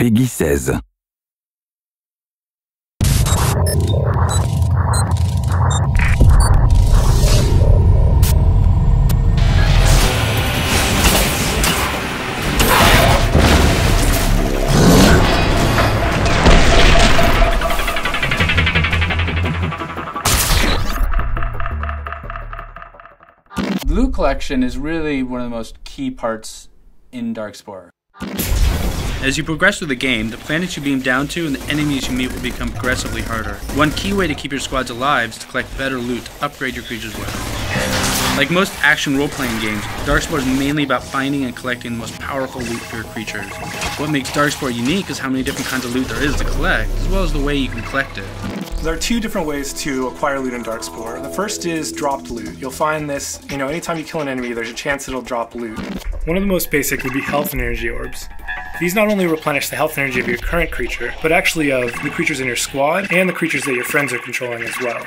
Peggy 16. Loot collection is really one of the most key parts in Darkspore. As you progress through the game, the planets you beam down to and the enemies you meet will become progressively harder. One key way to keep your squads alive is to collect better loot to upgrade your creatures with. Like most action role-playing games, Darkspore is mainly about finding and collecting the most powerful loot for your creatures. What makes Darkspore unique is how many different kinds of loot there is to collect, as well as the way you can collect it. There are two different ways to acquire loot in Darkspore. The first is dropped loot. You'll find this, anytime you kill an enemy, there's a chance it'll drop loot. One of the most basic would be health and energy orbs. These not only replenish the health and energy of your current creature, but actually of the creatures in your squad and the creatures that your friends are controlling as well.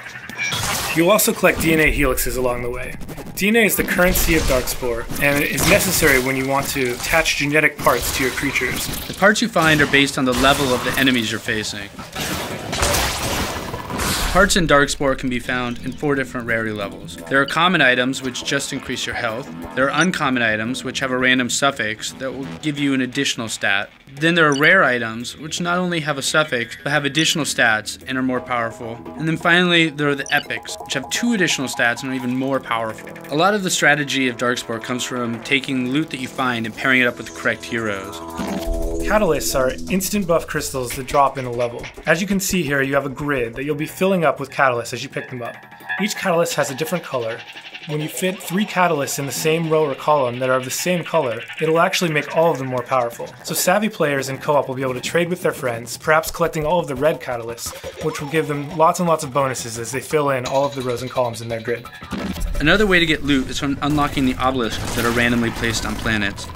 You'll also collect DNA helixes along the way. DNA is the currency of Darkspore, and it is necessary when you want to attach genetic parts to your creatures. The parts you find are based on the level of the enemies you're facing. Parts in Darkspore can be found in 4 different rarity levels. There are common items which just increase your health. There are uncommon items which have a random suffix that will give you an additional stat. Then there are rare items which not only have a suffix but have additional stats and are more powerful. And then finally there are the epics, which have 2 additional stats and are even more powerful. A lot of the strategy of Darkspore comes from taking loot that you find and pairing it up with the correct heroes. Catalysts are instant buff crystals that drop in a level. As you can see here, you have a grid that you'll be filling up with catalysts as you pick them up. Each catalyst has a different color. When you fit 3 catalysts in the same row or column that are of the same color, it'll actually make all of them more powerful. So savvy players in co-op will be able to trade with their friends, perhaps collecting all of the red catalysts, which will give them lots and lots of bonuses as they fill in all of the rows and columns in their grid. Another way to get loot is from unlocking the obelisks that are randomly placed on planets.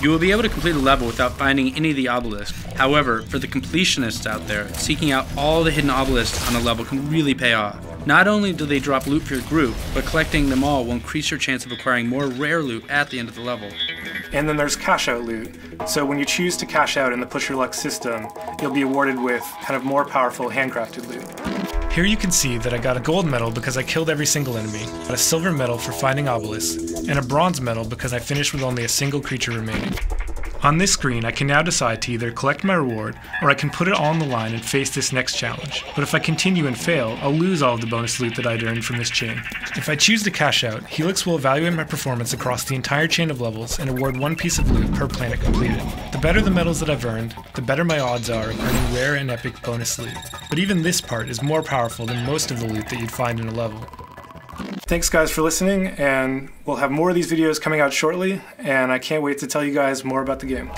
You will be able to complete a level without finding any of the obelisks. However, for the completionists out there, seeking out all the hidden obelisks on a level can really pay off. Not only do they drop loot for your group, but collecting them all will increase your chance of acquiring more rare loot at the end of the level. And then there's cash out loot. So when you choose to cash out in the push your luck system, you'll be awarded with kind of more powerful handcrafted loot. Here you can see that I got a gold medal because I killed every single enemy, a silver medal for finding obelisks, and a bronze medal because I finished with only a single creature remaining. On this screen, I can now decide to either collect my reward, or I can put it all on the line and face this next challenge. But if I continue and fail, I'll lose all of the bonus loot that I'd earned from this chain. If I choose to cash out, Helix will evaluate my performance across the entire chain of levels and award 1 piece of loot per planet completed. The better the medals that I've earned, the better my odds are of earning rare and epic bonus loot. But even this part is more powerful than most of the loot that you'd find in a level. Thanks guys for listening, and we'll have more of these videos coming out shortly, and I can't wait to tell you guys more about the game.